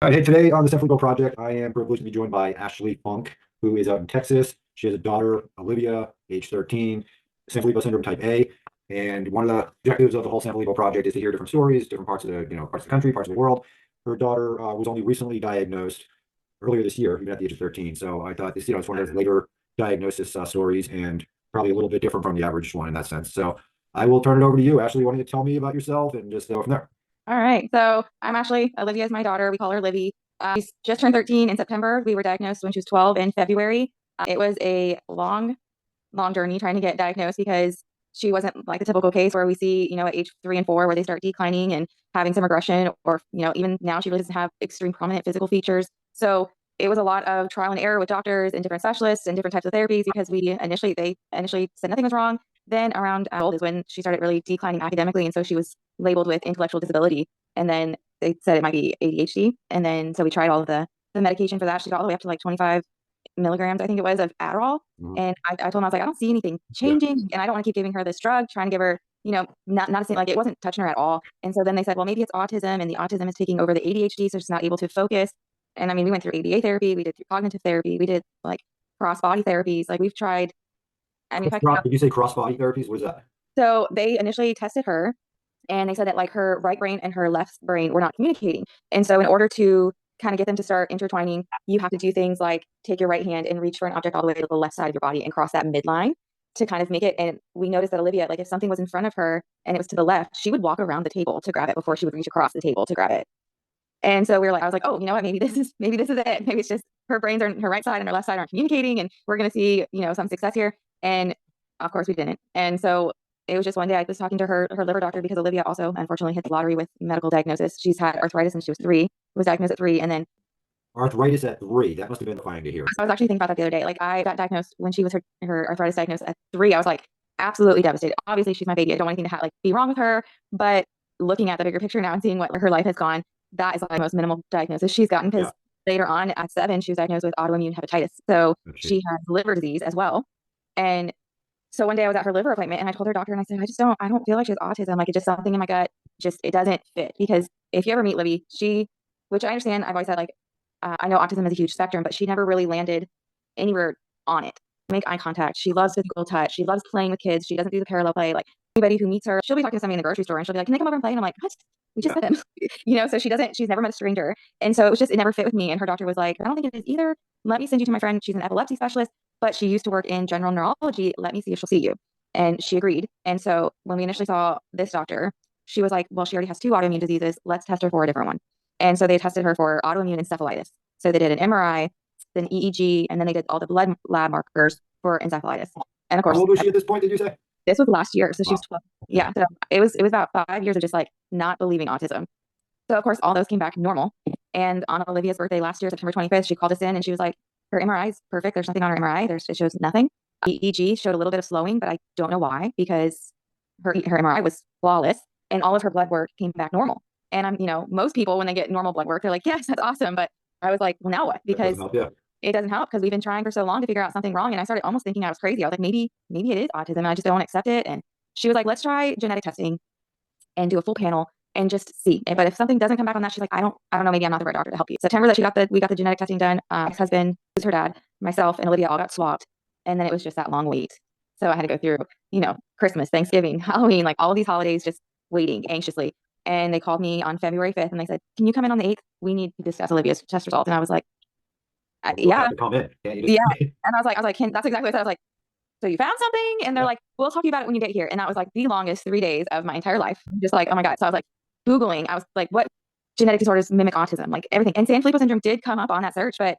Hey, today on the Sanfilippo project, I am privileged to be joined by Ashley Funk, who is out in Texas. She has a daughter, Olivia, age 13, Sanfilippo Syndrome type A. And one of the objectives of the whole Sanfilippo project is to hear different stories, different parts of parts of the country, parts of the world. Her daughter was only recently diagnosed earlier this year, even at the age of 13. So I thought it's one of those later diagnosis stories and probably a little bit different from the average one in that sense. So I will turn it over to you, Ashley. Why don't you tell me about yourself and just go from there? All right. So I'm Ashley. Olivia is my daughter. We call her Livy. She's just turned 13 in September. We were diagnosed when she was 12 in February. It was a long journey trying to get diagnosed because she wasn't like the typical case where we see, at age 3 and 4 where they start declining and having some regression, or, even now she really doesn't have extreme prominent physical features. So it was a lot of trial and error with doctors and different specialists and different types of therapies because they initially said nothing was wrong. Then around old is when she started really declining academically. And so she was labeled with intellectual disability. And then they said it might be ADHD. And then so we tried all of the medication for that. She got all the way up to like 25 milligrams, I think it was, of Adderall. Mhm. And I told him, I was like, I don't see anything Yeah. changing. And I don't want to keep giving her this drug, trying to give her, not a thing, like it wasn't touching her at all. And so then they said, well, maybe it's autism and the autism is taking over the ADHD. So she's not able to focus. And I mean, we went through ABA therapy, we did through cognitive therapy, we did like cross body therapies. Like we've tried, I mean, if I could, Did you say cross body therapies? What is that? so they initially tested her and they said that like her right brain and her left brain were not communicating. And so in order to kind of get them to start intertwining, you have to do things like take your right hand and reach for an object all the way to the left side of your body and cross that midline to kind of make it. And we noticed that Olivia, like if something was in front of her and it was to the left, she would walk around the table to grab it before she would reach across the table to grab it. And so we were like, I was like, oh, you know what? Maybe this is it. Maybe it's just her right side and her left side aren't communicating, and we're gonna see, some success here. And of course we didn't. And so it was just one day I was talking to her liver doctor because Olivia also unfortunately hit the lottery with medical diagnosis. She's had arthritis since she was 3, was diagnosed at 3, and then Arthritis at 3. That must have been defining to hear. I was actually thinking about that the other day. Like I got diagnosed when she was her arthritis diagnosed at 3. I was like absolutely devastated. Obviously, she's my baby. I don't want anything to be wrong with her. But looking at the bigger picture now and seeing what her life has gone, that is like the most minimal diagnosis she's gotten because Yeah. later on at 7, she was diagnosed with autoimmune hepatitis. So Gotcha. she has liver disease as well. And so one day I was at her liver appointment and I told her doctor and I said, I don't feel like she has autism. Like it's just something in my gut. Just, it doesn't fit because if you ever meet Libby, which I understand, I've always said like, I know autism is a huge spectrum, but she never really landed anywhere on it. Make eye contact. She loves physical touch. She loves playing with kids. She doesn't do the parallel play. Like anybody who meets her, she'll be talking to somebody in the grocery store and she'll be like, can they come over and play? And I'm like, what? We just Yeah. met him. So she's never met a stranger. And so it never fit with me. And her doctor was like, I don't think it is either. Let me send you to my friend. She's an epilepsy specialist, but she used to work in general neurology. Let me see if she'll see you. And she agreed. And so when we initially saw this doctor, she was like, well, she already has 2 autoimmune diseases. Let's test her for a different one. And so they tested her for autoimmune encephalitis. So they did an MRI, then EEG, and then they did all the blood lab markers for encephalitis. And of How course, old was she at this point, did you say? this was last year, so she was Wow. 12. Yeah. Yeah, so it was about 5 years of just like not believing autism. So of course, all those came back normal. And on Olivia's birthday last year, September 25th, she called us in and she was like, her MRI is perfect. There's nothing on her MRI. It shows nothing. EEG showed a little bit of slowing, but I don't know why because her MRI was flawless and all of her blood work came back normal. And most people when they get normal blood work, they're like, yes, that's awesome. But I was like, well, now what? That doesn't Because help. Yeah. it doesn't help because we've been trying for so long to figure out something wrong. And I started almost thinking I was crazy. I was like, maybe it is autism and I just don't want to accept it. And she was like, let's try genetic testing and do a full panel and just see. But if something doesn't come back on that, she's like, I don't know, maybe I'm not the right doctor to help you. September that we got the genetic testing done. Ex-husband, who's her dad, myself, and Olivia all got swabbed. And then it was just that long wait. So I had to go through, Christmas, Thanksgiving, Halloween, like all of these holidays, just waiting anxiously. And they called me on February 5th and they said, can you come in on the 8th? We need to discuss Olivia's test results. And I was like, Well, you'll yeah, have to come in. Can't you yeah. just? And I was like, that's exactly what I said. I was like, so you found something? And they're Yeah. like, we'll talk to you about it when you get here. And that was like the longest 3 days of my entire life. Just like, oh my God. So I was like, Googling, I was like, what genetic disorders mimic autism? Like everything. And Sanfilippo syndrome did come up on that search, but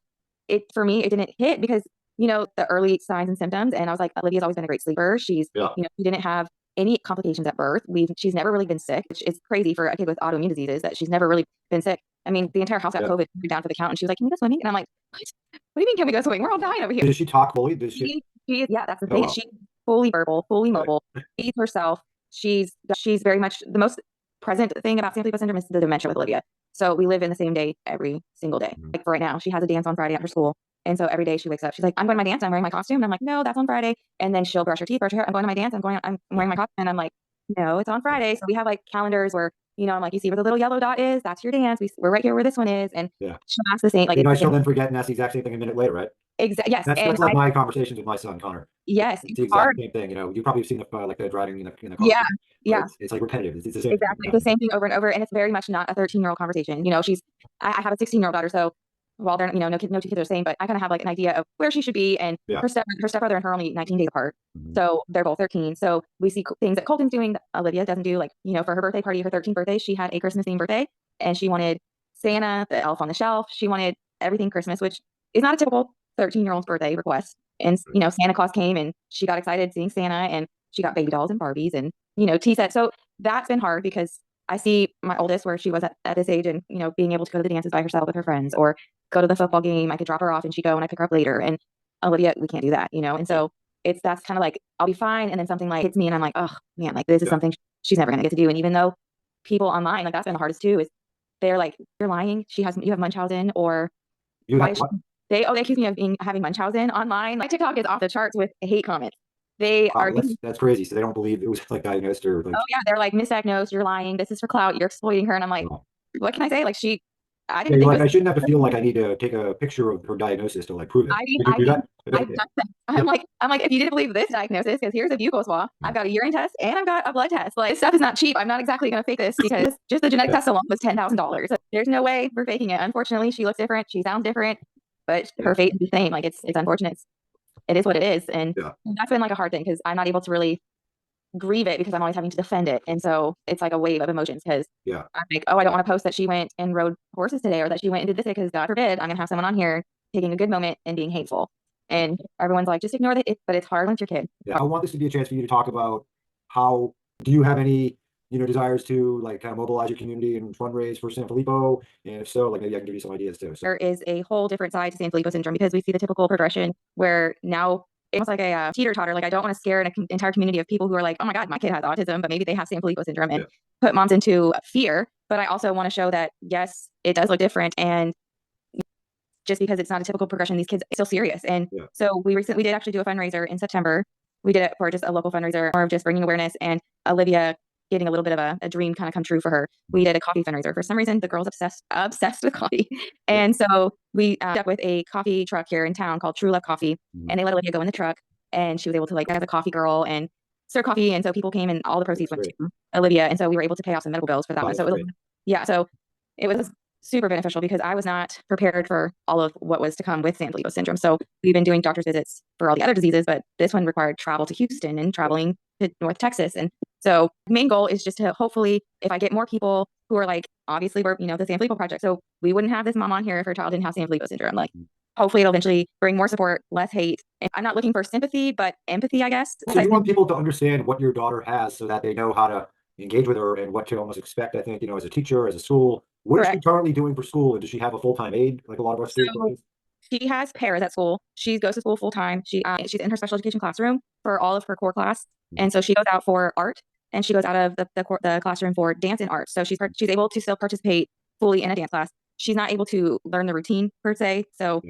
for me, it didn't hit because, the early signs and symptoms. And I was like, Olivia's always been a great sleeper. Yeah. We didn't have any complications at birth. She's never really been sick, which is crazy for a kid with autoimmune diseases that she's never really been sick. I mean, the entire house got Yeah. COVID down for the count. And she was like, can we go swimming? And I'm like, what do you mean, can we go swimming? We're all dying over here. Does she talk fully? Does she? She is, yeah, that's the Oh, thing. wow. She's fully verbal, fully Right. mobile. She's herself. She's very much the most present thing about Sanfilippo syndrome is the dementia with Olivia. So we live in the same day every single day. Mhm. Like for right now, she has a dance on Friday at her school. And so every day she wakes up, she's like, I'm going to my dance, I'm wearing my costume. And I'm like, no, that's on Friday. And then she'll brush her teeth, brush her hair, I'm going to my dance, I'm wearing my costume. And I'm like, no, it's on Friday. So we have like calendars where, I'm like, you see where the little yellow dot is? That's your dance. We're right here where this one is. And Yeah. she'll ask the same, like, You know, I still then forget and ask the exact same thing a minute later, right? yes. And That's like my conversations with my son, Connor. yes, It's it's the exact hard. same thing. You know, you probably have seen like the driving in the car, Yeah. but Yeah. it's like repetitive. It's the same thing. Exactly. Yeah. The same thing over and over. And it's very much not a 13-year-old conversation. I have a 16-year-old daughter. So while they're, no two kids are the same, but I kind of have like an idea of where she should be. And Yeah. her stepbrother and her are only 19 days apart. Mhm. So they're both 13. So we see things that Colton's doing that Olivia doesn't do. Like, for her birthday party, her 13th birthday, she had a Christmas themed birthday and she wanted Santa, the elf on the shelf. She wanted everything Christmas, which is not a typical 13-year-old's birthday request. And, Santa Claus came and she got excited seeing Santa and she got baby dolls and Barbies and, tea sets. So that's been hard because I see my oldest where she was at this age and, being able to go to the dances by herself with her friends or go to the football game. I could drop her off and she'd go and I pick her up later. And Olivia, we can't do that, And so that's kind of like, I'll be fine. And then something like hits me and I'm like, oh man, like this is Yeah. something she's never going to get to do. And even though people online, like that's been the hardest too, is they're like, you're lying. You have Munchausen or You why have is what? they accuse me of having Munchausen online. My TikTok is off the charts with hate comments. They Wow, are that's crazy. So they don't believe it was like diagnosed or oh like. yeah, they're like misdiagnosed, you're lying, this is for clout, you're exploiting her. And I'm like, Wow. what can I say? Like I Yeah, didn't you're think like, it I shouldn't have to feel like was I need to take a picture of her diagnosis to like prove it. I Did you I do that? I've done that. Yep. I'm like, if you didn't believe this diagnosis, because here's a buccal swab, I've got a urine test and I've got a blood test. Like this stuff is not cheap. I'm not exactly gonna fake this because just the genetic Yeah. test alone was $10,000. There's no way we're faking it. Unfortunately, she looks different, she sounds different, but Yeah. her fate is the same. Like it's unfortunate. It is what it is. And Yeah. that's been like a hard thing because I'm not able to really grieve it because I'm always having to defend it. And so it's like a wave of emotions because Yeah. I'm like, oh, I don't want to post that she went and rode horses today or that she went and did this because God forbid I'm gonna have someone on here taking a good moment and being hateful. And everyone's like, just ignore it. But it's hard when it's your kid. Yeah. I want this to be a chance for you to talk about how do you have any, desires to like kind of mobilize your community and fundraise for Sanfilippo? And if so, like maybe I can give you some ideas too. So There is a whole different side to Sanfilippo syndrome because we see the typical progression where now it's almost like a teeter totter. Like I don't want to scare an entire community of people who are like, oh my God, my kid has autism, but maybe they have Sanfilippo syndrome and yeah. put moms into fear. But I also want to show that yes, it does look different and just because it's not a typical progression, these kids, it's still serious. And Yeah. so we did actually do a fundraiser in September. We did it for just a local fundraiser, more of just bringing awareness and Olivia getting a little bit of a dream kind of come true for her. We did a coffee fundraiser. For some reason, the girl's obsessed with coffee. Yeah. And so we up with a coffee truck here in town called True Love Coffee. Mhm. And they let Olivia go in the truck and she was able to like as a coffee girl and serve coffee. And so people came and all the proceeds went Great. to Olivia. And so we were able to pay off some medical bills for that Oh, one. So that's it was, great. yeah, so it was super beneficial because I was not prepared for all of what was to come with Sanfilippo syndrome. So we've been doing doctor's visits for all the other diseases, but this one required travel to Houston and traveling to North Texas. And so main goal is just to hopefully, if I get more people who are like, obviously we're, the Sanfilippo Project. So we wouldn't have this mom on here if her child didn't have Sanfilippo syndrome. Like hopefully it'll eventually bring more support, less hate. And I'm not looking for sympathy, but empathy, I guess. So you want people to understand what your daughter has so that they know how to engage with her and what to almost expect, I think, as a teacher, as a school. What is she Correct. currently doing for school? And does she have a full-time aide like a lot of our school So coaches? she has pairs at school. She goes to school full time. She's in her special education classroom for all of her core class, and so she goes out for art, and she goes out of the classroom for dance and art. So she's able to still participate fully in a dance class. She's not able to learn the routine per se. So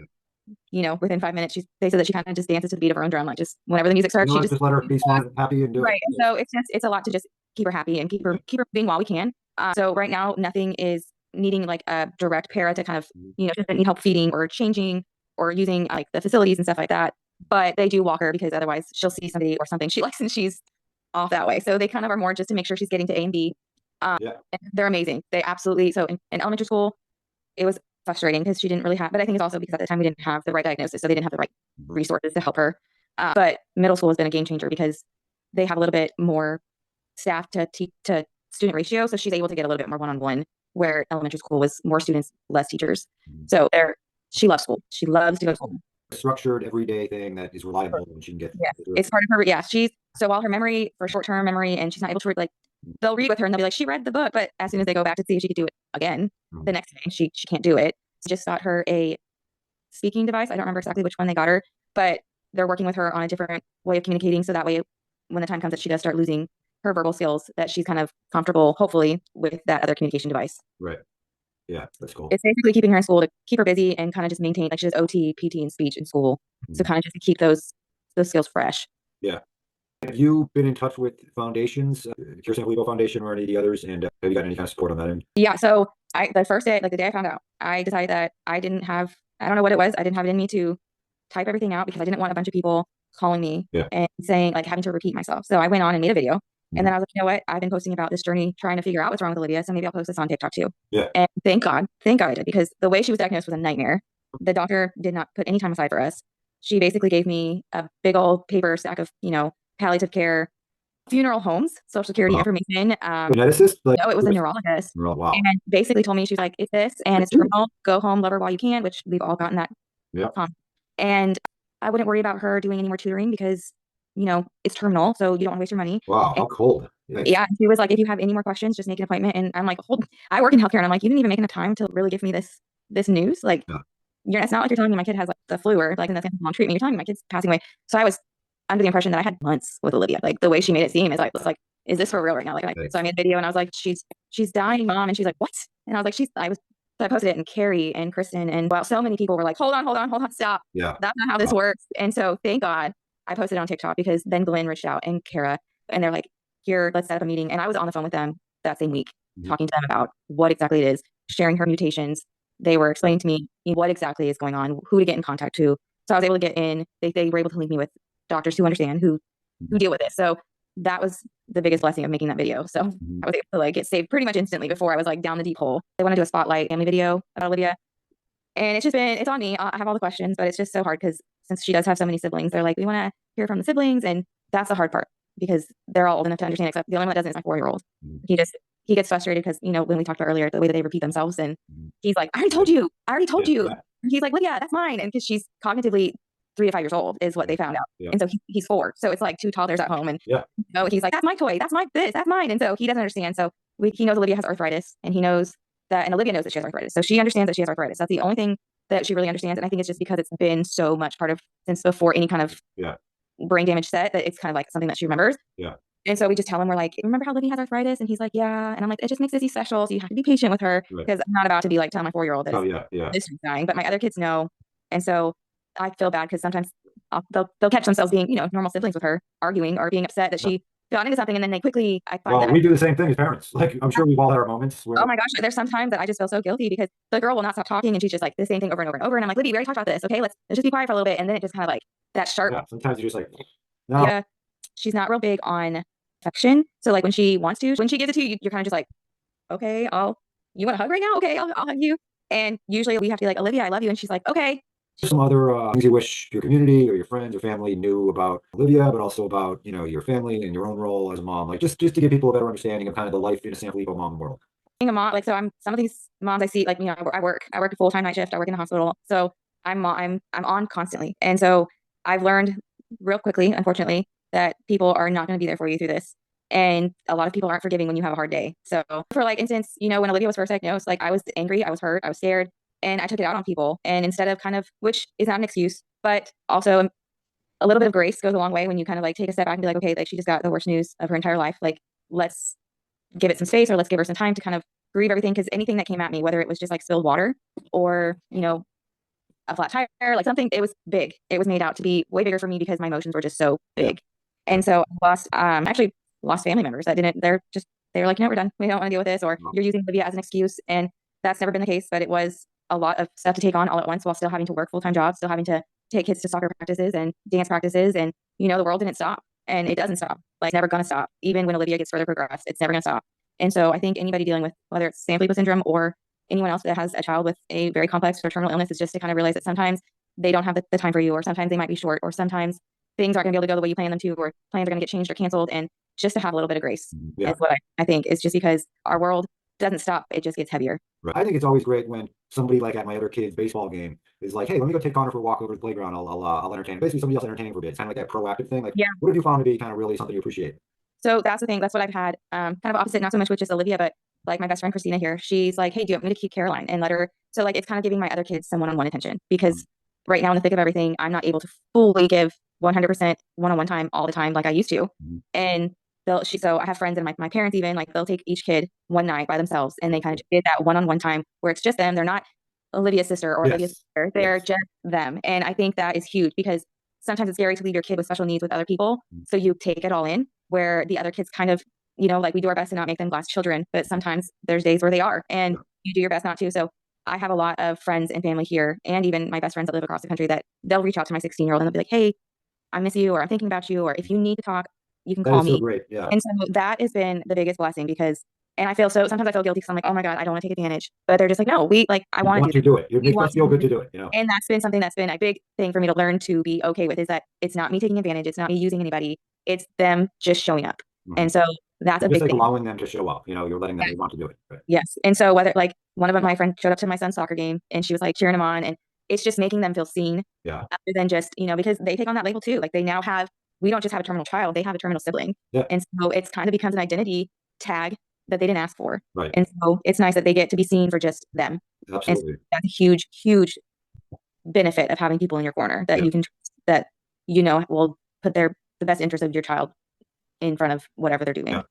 Yeah. within 5 minutes, they said that she kind of just dances to the beat of her own drum, like just whenever the music You starts, know she what? just Just let her be smart and happy and do it. right. And so it's a lot to just keep her happy and Yeah. keep her moving while we can. So right now, nothing is needing like a direct para to kind of she doesn't need help feeding or changing or using like the facilities and stuff like that. But they do walk her because otherwise she'll see somebody or something she likes and she's off that way. So they kind of are more just to make sure she's getting to A and B. Yeah. And they're amazing. They absolutely so in elementary school it was frustrating because she didn't really have. But I think it's also because at the time we didn't have the right diagnosis, so they didn't have the right resources to help her. But middle school has been a game changer because they have a little bit more staff to teach to student ratio, so she's able to get a little bit more one-on-one. Where elementary school was more students, less teachers. So she loves school. She loves to go to school. A structured everyday thing that is reliable and she can get Yeah, through. it's part of her. Yeah, so while her memory for short-term memory and she's not able to read, like they'll read with her and they'll be like, she read the book, but as soon as they go back to see if she could do it again the next day, she can't do it. Just got her a speaking device. I don't remember exactly which one they got her, but they're working with her on a different way of communicating. So that way, when the time comes that she does start losing her verbal skills, that she's kind of comfortable, hopefully, with that other communication device. Right. Yeah, that's cool. It's basically keeping her in school to keep her busy and kind of just maintain, like she does OT, PT, and speech in school. So kind of just to keep those skills fresh. Yeah. Have you been in touch with foundations, Cure Sanfilippo Foundation or any of the others, and have you gotten any kind of support on that end? Yeah, so the first day, like the day I found out, I decided that I don't know what it was. I didn't have it in me to type everything out because I didn't want a bunch of people calling me Yeah. and saying, like, having to repeat myself. So I went on and made a video. And Mhm. then I was like, you know what? I've been posting about this journey, trying to figure out what's wrong with Olivia. So maybe I'll post this on TikTok too. Yeah. And thank God I did, because the way she was diagnosed was a nightmare. The doctor did not put any time aside for us. She basically gave me a big old paper stack of, palliative care, funeral homes, social security Wow. information. Geneticist? Like, No, it was a neurologist, wow. and basically told me, she's like, "It's this, and it's terminal. Go home, love her while you can," which we've all gotten that Yeah. comment. And I wouldn't worry about her doing any more tutoring because, it's terminal, so you don't want to waste your money. Wow. And How cold. Nice. yeah, she was like, "If you have any more questions, just make an appointment." And I'm like, "Hold, I work in healthcare," and I'm like, "You didn't even make enough time to really give me this news. Like, Yeah. it's not like you're telling me my kid has like the flu or like, and that's gonna long treatment. You're telling me my kid's passing away." So I was under the impression that I had months with Olivia. Like the way she made it seem is like, was like, "Is this for real right now?" Like, Thanks. so I made a video and I was like, "She's dying, mom," and she's like, "What?" And I was like, So I posted it, and Carrie and Kristen and, well, so many people were like, hold on, stop. Yeah. That's not how this Wow. works." And so thank God I posted it on TikTok, because then Glenn reached out and Kara, and they're like, "Here, let's set up a meeting." And I was on the phone with them that same week, Mhm. talking to them about what exactly it is, sharing her mutations. They were explaining to me what exactly is going on, who to get in contact to. So I was able to get in. They were able to link me with doctors who understand, who Mhm. deal with this. So that was the biggest blessing of making that video. So Mhm. I was able to like get saved pretty much instantly before I was like down the deep hole. They want to do a spotlight family video about Olivia. And it's on me. I have all the questions, but it's just so hard because since she does have so many siblings, they're like, "We want to hear from the siblings." And that's the hard part, because they're all old enough to understand, except the only one that doesn't is my 4-year-old. Mhm. He gets frustrated because, when we talked about earlier, the way that they repeat themselves. And Mhm. he's like, Yeah. I already told Yeah. you. Yeah. He's like, "Lydia, that's mine." And because she's cognitively 3 to 5 years old is what Yeah. they found out. Yeah. And so he's 4. So it's like two toddlers at home. And, Yeah. he's like, "That's my toy. That's my this. That's mine." And so he doesn't understand. So he knows Olivia has arthritis, and he knows that, and Olivia knows that she has arthritis. So she understands that she has arthritis. That's the only thing that she really understands. And I think it's just because it's been so much part of, since before any kind of Yeah. brain damage set, that it's kind of like something that she remembers. Yeah. And so we just tell him, we're like, "Remember how Livy has arthritis?" And he's like, "Yeah." And I'm like, "It just makes Izzy special. So you have to be patient with her." Right. Because I'm not about to be like, telling my 4-year-old that Oh, yeah. Yeah. this is dying, but my other kids know. And so I feel bad because sometimes they'll catch themselves being, normal siblings with her, arguing or being upset that Yeah. she got into something. And then they quickly, I find Well, that we do the same thing as parents. Like, I'm sure we've all had our moments where, oh my gosh, there's sometimes that I just feel so guilty because the girl will not stop talking, and she's just like the same thing over and over and over. And I'm like, "Libby, we already talked about this. Okay, let's just be quiet for a little bit." And then it just kind of like that sharp, yeah, sometimes you're just like, no, yeah. She's not real big on affection. So like when she wants to, when she gives it to you, you're kind of just like, "Okay, you want a hug right now? Okay, I'll hug you." And usually we have to be like, "Olivia, I love you." And she's like, "Okay." some other things you wish your community or your friends or family knew about Olivia, but also about, your family and your own role as a mom, like just to give people a better understanding of kind of the life in a Sanfilippo mom world. Being a mom, like, so I'm some of these moms I see, like, I work a full-time night shift. I work in the hospital. So I'm on constantly. And so I've learned real quickly, unfortunately, that people are not going to be there for you through this. And a lot of people aren't forgiving when you have a hard day. So for like instance, when Olivia was first diagnosed, like I was angry, I was hurt, I was scared, and I took it out on people. And instead of kind of, which is not an excuse, but also a little bit of grace goes a long way when you kind of like take a step back and be like, "Okay, like she just got the worst news of her entire life. Like, let's give it some space, or let's give her some time to kind of grieve everything." Because anything that came at me, whether it was just like spilled water or, a flat tire, like something, it was big. It was made out to be way bigger for me because my emotions were just so Yeah. big. And so I actually lost family members that didn't, they were like, "No, we're done. We don't want to deal with this," or Well, "You're using Livia as an excuse." And that's never been the case, but it was a lot of stuff to take on all at once while still having to work full-time jobs, still having to take kids to soccer practices and dance practices. And, the world didn't stop, and it doesn't stop. Like, it's never going to stop. Even when Olivia gets further progressed, it's never going to stop. And so I think anybody dealing with, whether it's Sanfilippo syndrome or anyone else that has a child with a very complex or terminal illness, is just to kind of realize that sometimes they don't have the time for you, or sometimes they might be short, or sometimes things aren't going to be able to go the way you plan them to, or plans are going to get changed or canceled. And just to have a little bit of grace yeah. is what I think is, just because our world doesn't stop, it just gets heavier. Right. I think it's always great when somebody like at my other kid's baseball game is like, "Hey, let me go take Connor for a walk over to the playground. I'll entertain him." Basically, somebody else entertaining for a bit. It's kind of like that proactive thing. Like, Yeah. what have you found to be kind of really something you appreciate? So that's the thing. That's what I've had. Kind of opposite, not so much with just Olivia, but like my best friend Christina here. She's like, "Hey, do you want me to keep Caroline and let her?" So like it's kind of giving my other kids some one-on-one attention, Um, because right now in the thick of everything, I'm not able to fully give 100% one-on-one time all the time like I used to. mhm. And so I have friends, and my parents even, like, they'll take each kid one night by themselves, and they kind of just get that one-on-one time where it's just them. They're not Olivia's sister or Olivia's Yes. sister. They're Yes. just them. And I think that is huge because sometimes it's scary to leave your kid with special needs with other people. So you take it all in, where the other kids kind of, like, we do our best to not make them glass children, but sometimes there's days where they are, and you do your best not to. So I have a lot of friends and family here, and even my best friends that live across the country, that they'll reach out to my 16-year-old and they'll be like, hey, I miss you, or I'm thinking about you, or if you need to talk, you can That call is so me. great. Yeah. And so that has been the biggest blessing, because, and I feel so, sometimes I feel guilty because I'm like, oh my God, I don't want to take advantage. But they're just like, no, I You want to want do to this. do it. It We makes want us to feel do good to this. do it. And that's been something that's been a big thing for me to learn to be okay with, is that it's not me taking advantage. It's not me using anybody. It's them just showing up. Mhm. And so that's a Just big like thing. allowing them to show up, you're letting them, they want to do it. Right. Yes. And so whether, like, one of my friends showed up to my son's soccer game and she was like cheering him on, and it's just making them feel seen, Yeah. other than just, because they take on that label too. Like, they now have, we don't just have a terminal child, they have a terminal sibling. Yeah. And so it's kind of becomes an identity tag that they didn't ask for. Right. And so it's nice that they get to be seen for just them. And so Absolutely. that's a huge, huge benefit of having people in your corner that Yeah. you can trust, that will put the best interest of your child in front of whatever they're doing. Yeah.